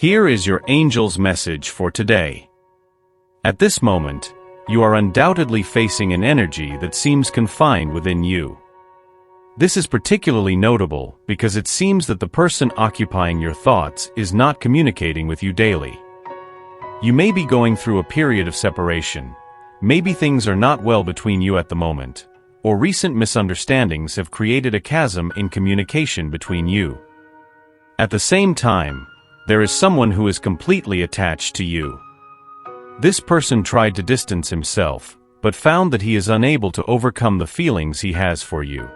Here is your angel's message for today. At this moment, you are undoubtedly facing an energy that seems confined within you. This is particularly notable because it seems that the person occupying your thoughts is not communicating with you daily. You may be going through a period of separation. Maybe things are not well between you at the moment, or recent misunderstandings have created a chasm in communication between you. At the same time, there is someone who is completely attached to you. This person tried to distance himself, but found that he is unable to overcome the feelings he has for you.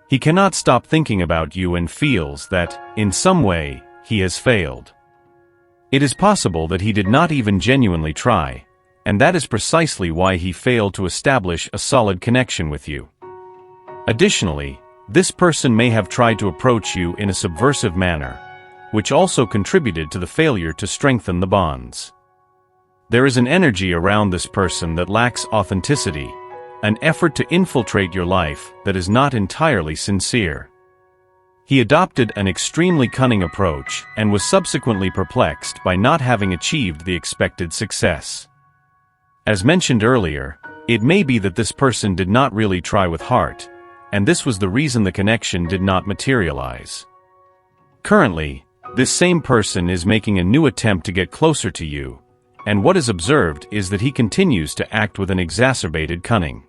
He cannot stop thinking about you and feels that, in some way, he has failed. It is possible that he did not even genuinely try, and that is precisely why he failed to establish a solid connection with you. Additionally, this person may have tried to approach you in a subversive manner, which also contributed to the failure to strengthen the bonds. There is an energy around this person that lacks authenticity, an effort to infiltrate your life that is not entirely sincere. He adopted an extremely cunning approach and was subsequently perplexed by not having achieved the expected success. As mentioned earlier, it may be that this person did not really try with heart, and this was the reason the connection did not materialize. Currently, this same person is making a new attempt to get closer to you, and what is observed is that he continues to act with an exacerbated cunning.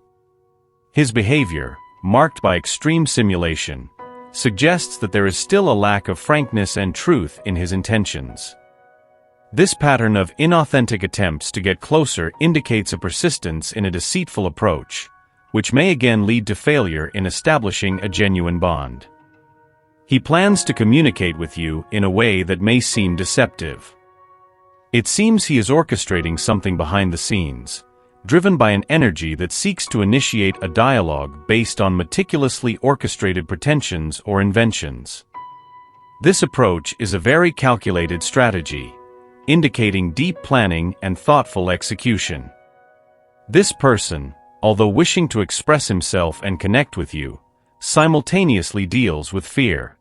His behavior, marked by extreme simulation, suggests that there is still a lack of frankness and truth in his intentions. This pattern of inauthentic attempts to get closer indicates a persistence in a deceitful approach, which may again lead to failure in establishing a genuine bond. He plans to communicate with you in a way that may seem deceptive. It seems he is orchestrating something behind the scenes, driven by an energy that seeks to initiate a dialogue based on meticulously orchestrated pretensions or inventions. This approach is a very calculated strategy, indicating deep planning and thoughtful execution. This person, although wishing to express himself and connect with you, simultaneously deals with fear.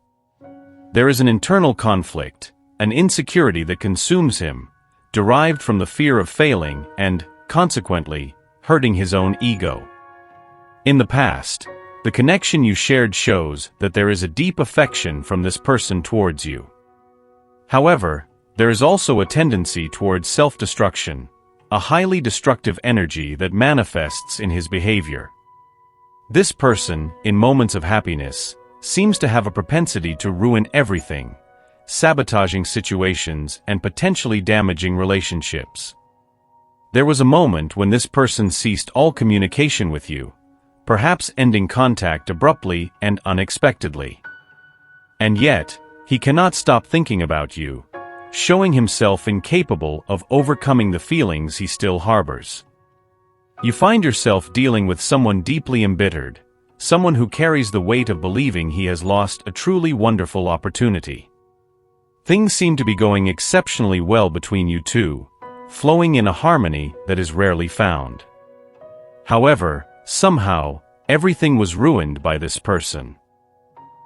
There is an internal conflict, an insecurity that consumes him, derived from the fear of failing and, consequently, hurting his own ego. In the past, the connection you shared shows that there is a deep affection from this person towards you. However, there is also a tendency towards self-destruction, a highly destructive energy that manifests in his behavior. This person, in moments of happiness, seems to have a propensity to ruin everything, sabotaging situations and potentially damaging relationships. There was a moment when this person ceased all communication with you, perhaps ending contact abruptly and unexpectedly. And yet, he cannot stop thinking about you, showing himself incapable of overcoming the feelings he still harbors. You find yourself dealing with someone deeply embittered, someone who carries the weight of believing he has lost a truly wonderful opportunity. Things seem to be going exceptionally well between you two, flowing in a harmony that is rarely found. However, somehow, everything was ruined by this person.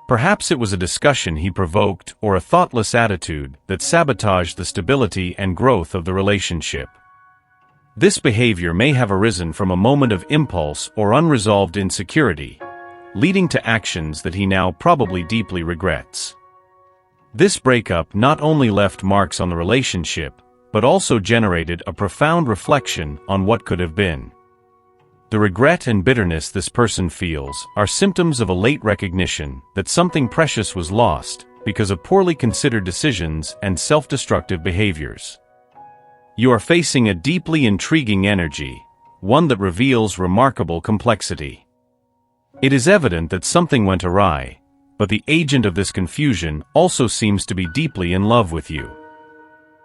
Perhaps it was a discussion he provoked or a thoughtless attitude that sabotaged the stability and growth of the relationship. This behavior may have arisen from a moment of impulse or unresolved insecurity, leading to actions that he now probably deeply regrets. This breakup not only left marks on the relationship, but also generated a profound reflection on what could have been. The regret and bitterness this person feels are symptoms of a late recognition that something precious was lost because of poorly considered decisions and self-destructive behaviors. You are facing a deeply intriguing energy, one that reveals remarkable complexity. It is evident that something went awry, but the agent of this confusion also seems to be deeply in love with you.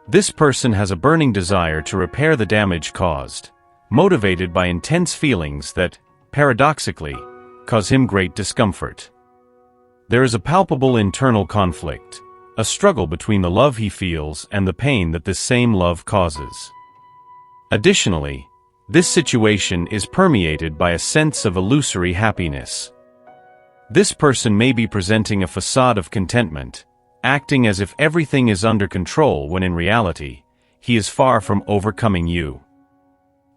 This person has a burning desire to repair the damage caused, motivated by intense feelings that, paradoxically, cause him great discomfort. There is a palpable internal conflict, a struggle between the love he feels and the pain that this same love causes. Additionally, this situation is permeated by a sense of illusory happiness. This person may be presenting a facade of contentment, acting as if everything is under control when in reality, he is far from overcoming you.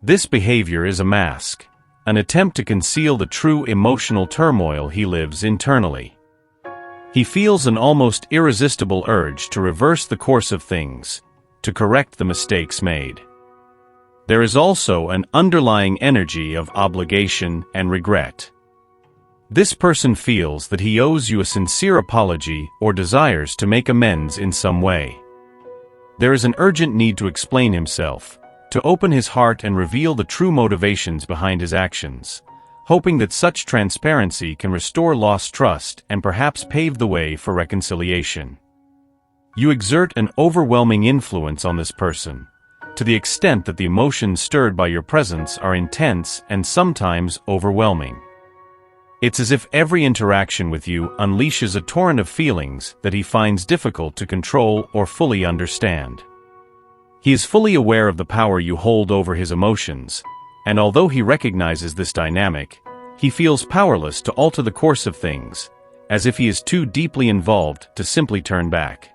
This behavior is a mask, an attempt to conceal the true emotional turmoil he lives internally. He feels an almost irresistible urge to reverse the course of things, to correct the mistakes made. There is also an underlying energy of obligation and regret. This person feels that he owes you a sincere apology or desires to make amends in some way. There is an urgent need to explain himself, to open his heart and reveal the true motivations behind his actions, hoping that such transparency can restore lost trust and perhaps pave the way for reconciliation. You exert an overwhelming influence on this person, to the extent that the emotions stirred by your presence are intense and sometimes overwhelming. It's as if every interaction with you unleashes a torrent of feelings that he finds difficult to control or fully understand. He is fully aware of the power you hold over his emotions, and although he recognizes this dynamic, he feels powerless to alter the course of things, as if he is too deeply involved to simply turn back.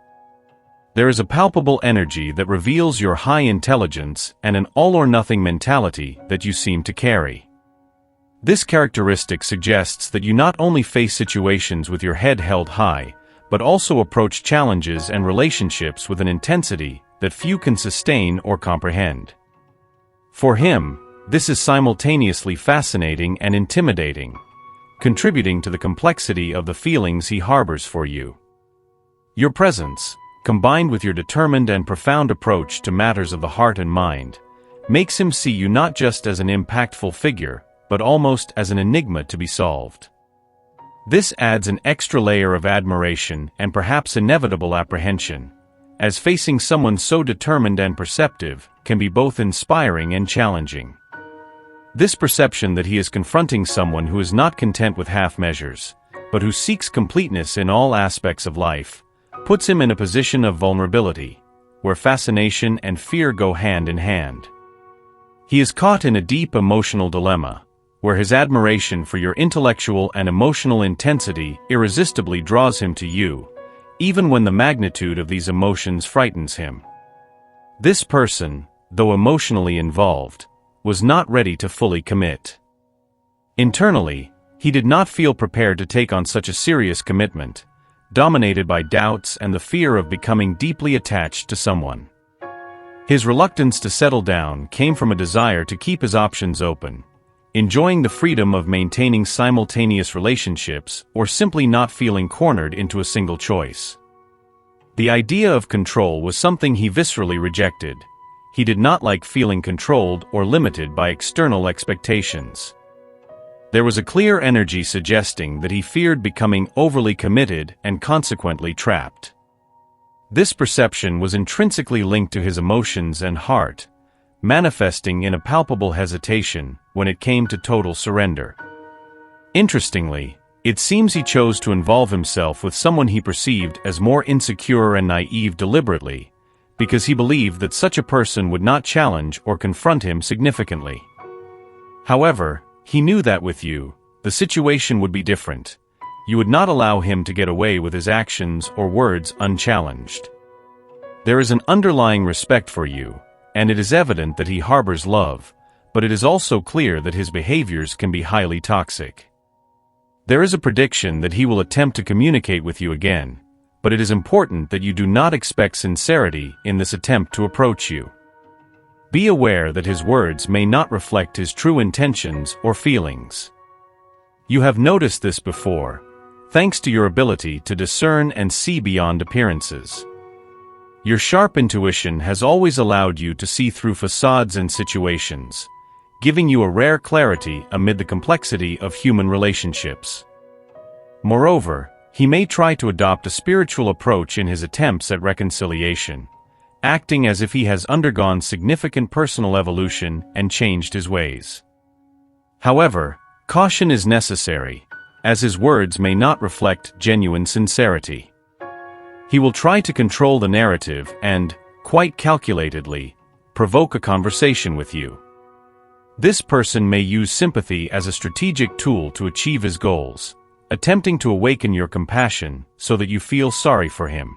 There is a palpable energy that reveals your high intelligence and an all-or-nothing mentality that you seem to carry. This characteristic suggests that you not only face situations with your head held high, but also approach challenges and relationships with an intensity that few can sustain or comprehend. For him, this is simultaneously fascinating and intimidating, contributing to the complexity of the feelings he harbors for you. Your presence, combined with your determined and profound approach to matters of the heart and mind, makes him see you not just as an impactful figure, but almost as an enigma to be solved. This adds an extra layer of admiration and perhaps inevitable apprehension, as facing someone so determined and perceptive can be both inspiring and challenging. This perception that he is confronting someone who is not content with half measures, but who seeks completeness in all aspects of life, puts him in a position of vulnerability, where fascination and fear go hand in hand. He is caught in a deep emotional dilemma, where his admiration for your intellectual and emotional intensity irresistibly draws him to you, even when the magnitude of these emotions frightens him. This person, though emotionally involved, was not ready to fully commit. Internally, he did not feel prepared to take on such a serious commitment, dominated by doubts and the fear of becoming deeply attached to someone. His reluctance to settle down came from a desire to keep his options open, enjoying the freedom of maintaining simultaneous relationships or simply not feeling cornered into a single choice. The idea of control was something he viscerally rejected. He did not like feeling controlled or limited by external expectations. There was a clear energy suggesting that he feared becoming overly committed and consequently trapped. This perception was intrinsically linked to his emotions and heart, manifesting in a palpable hesitation when it came to total surrender. Interestingly, it seems he chose to involve himself with someone he perceived as more insecure and naive deliberately, because he believed that such a person would not challenge or confront him significantly. However, he knew that with you, the situation would be different. You would not allow him to get away with his actions or words unchallenged. There is an underlying respect for you, and it is evident that he harbors love, but it is also clear that his behaviors can be highly toxic. There is a prediction that he will attempt to communicate with you again, but it is important that you do not expect sincerity in this attempt to approach you. Be aware that his words may not reflect his true intentions or feelings. You have noticed this before, thanks to your ability to discern and see beyond appearances. Your sharp intuition has always allowed you to see through facades and situations, giving you a rare clarity amid the complexity of human relationships. Moreover, he may try to adopt a spiritual approach in his attempts at reconciliation, acting as if he has undergone significant personal evolution and changed his ways. However, caution is necessary, as his words may not reflect genuine sincerity. He will try to control the narrative and, quite calculatedly, provoke a conversation with you. This person may use sympathy as a strategic tool to achieve his goals, attempting to awaken your compassion so that you feel sorry for him.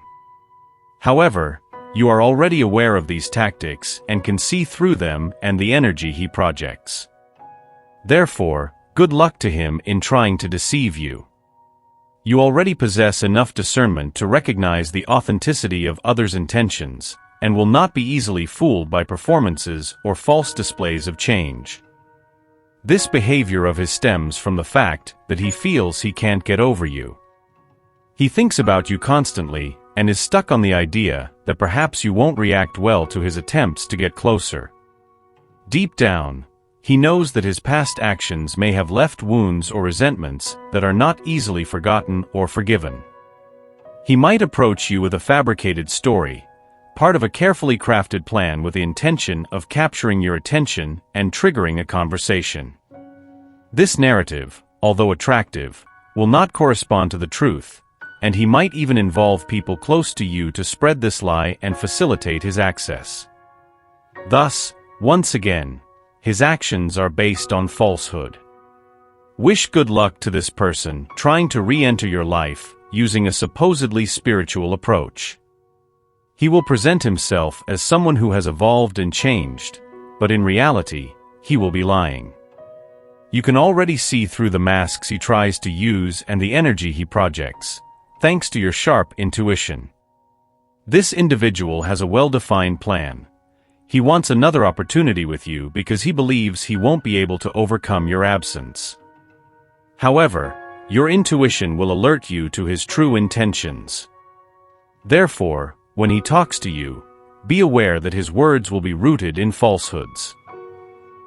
However, you are already aware of these tactics and can see through them and the energy he projects. Therefore, good luck to him in trying to deceive you. You already possess enough discernment to recognize the authenticity of others' intentions, and will not be easily fooled by performances or false displays of change. This behavior of his stems from the fact that he feels he can't get over you. He thinks about you constantly and is stuck on the idea that perhaps you won't react well to his attempts to get closer. Deep down, he knows that his past actions may have left wounds or resentments that are not easily forgotten or forgiven. He might approach you with a fabricated story, part of a carefully crafted plan with the intention of capturing your attention and triggering a conversation. This narrative, although attractive, will not correspond to the truth, and he might even involve people close to you to spread this lie and facilitate his access. Thus, once again, his actions are based on falsehood. Wish good luck to this person trying to re-enter your life using a supposedly spiritual approach. He will present himself as someone who has evolved and changed, but in reality, he will be lying. You can already see through the masks he tries to use and the energy he projects, thanks to your sharp intuition. This individual has a well-defined plan. He wants another opportunity with you because he believes he won't be able to overcome your absence. However, your intuition will alert you to his true intentions. Therefore, when he talks to you, be aware that his words will be rooted in falsehoods.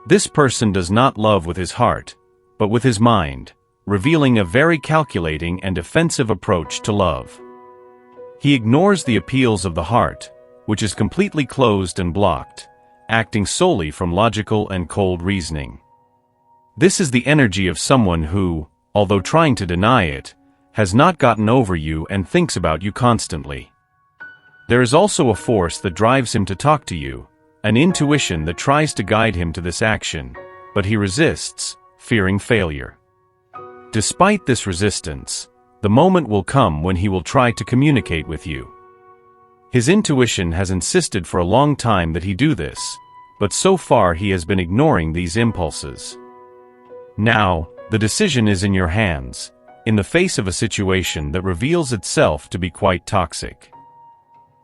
This person does not love with his heart, but with his mind, revealing a very calculating and defensive approach to love. He ignores the appeals of the heart, which is completely closed and blocked, acting solely from logical and cold reasoning. This is the energy of someone who, although trying to deny it, has not gotten over you and thinks about you constantly. There is also a force that drives him to talk to you, an intuition that tries to guide him to this action, but he resists, fearing failure. Despite this resistance, the moment will come when he will try to communicate with you. His intuition has insisted for a long time that he do this, but so far he has been ignoring these impulses. Now, the decision is in your hands, in the face of a situation that reveals itself to be quite toxic.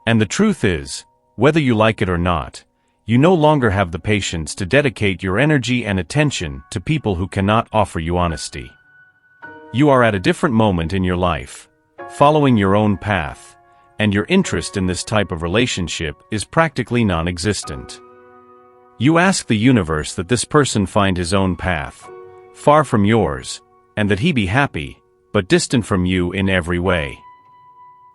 And the truth is, whether you like it or not, you no longer have the patience to dedicate your energy and attention to people who cannot offer you honesty. You are at a different moment in your life, following your own path, and your interest in this type of relationship is practically non-existent. You ask the universe that this person find his own path, far from yours, and that he be happy, but distant from you in every way.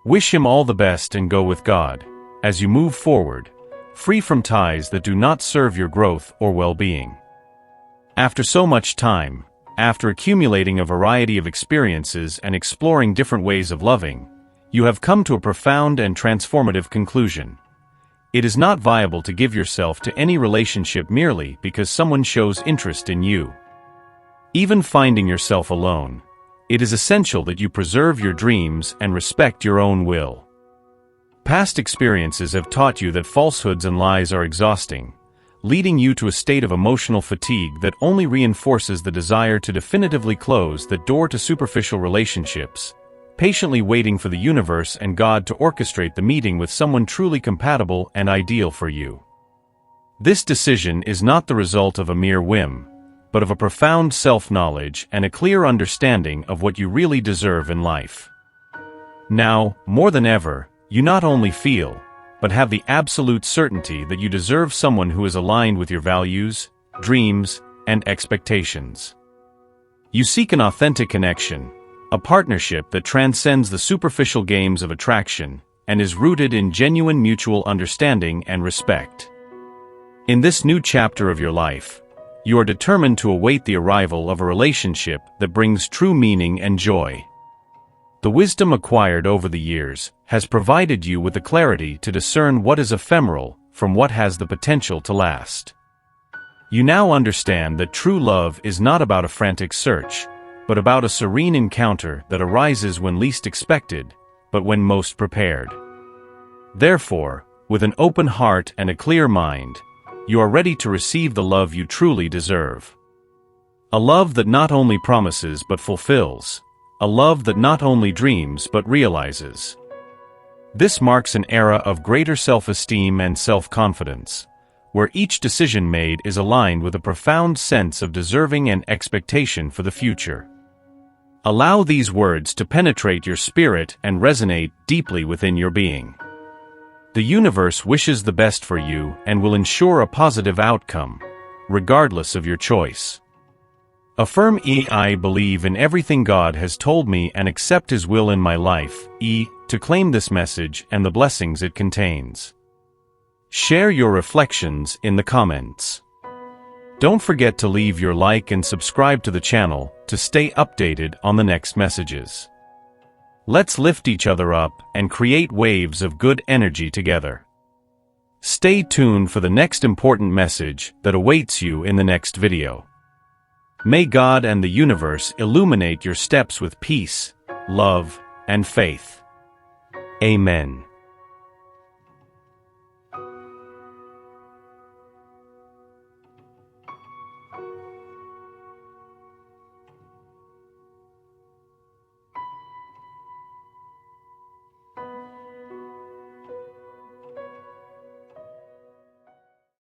Wish him all the best and go with God, as you move forward, free from ties that do not serve your growth or well-being. After so much time, after accumulating a variety of experiences and exploring different ways of loving, you have come to a profound and transformative conclusion. It is not viable to give yourself to any relationship merely because someone shows interest in you. Even finding yourself alone, it is essential that you preserve your dreams and respect your own will. Past experiences have taught you that falsehoods and lies are exhausting, leading you to a state of emotional fatigue that only reinforces the desire to definitively close the door to superficial relationships, patiently waiting for the universe and God to orchestrate the meeting with someone truly compatible and ideal for you. This decision is not the result of a mere whim, but of a profound self-knowledge and a clear understanding of what you really deserve in life. Now, more than ever, you not only feel, but have the absolute certainty that you deserve someone who is aligned with your values, dreams, and expectations. You seek an authentic connection, a partnership that transcends the superficial games of attraction and is rooted in genuine mutual understanding and respect. In this new chapter of your life, you are determined to await the arrival of a relationship that brings true meaning and joy. The wisdom acquired over the years has provided you with the clarity to discern what is ephemeral from what has the potential to last. You now understand that true love is not about a frantic search, but about a serene encounter that arises when least expected, but when most prepared. Therefore, with an open heart and a clear mind, you are ready to receive the love you truly deserve. A love that not only promises but fulfills. A love that not only dreams but realizes. This marks an era of greater self-esteem and self-confidence, where each decision made is aligned with a profound sense of deserving and expectation for the future. Allow these words to penetrate your spirit and resonate deeply within your being. The universe wishes the best for you and will ensure a positive outcome, regardless of your choice. Affirm I believe in everything God has told me and accept His will in my life. To claim this message and the blessings it contains. Share your reflections in the comments. Don't forget to leave your like and subscribe to the channel to stay updated on the next messages. Let's lift each other up and create waves of good energy together. Stay tuned for the next important message that awaits you in the next video. May God and the universe illuminate your steps with peace, love, and faith. Amen.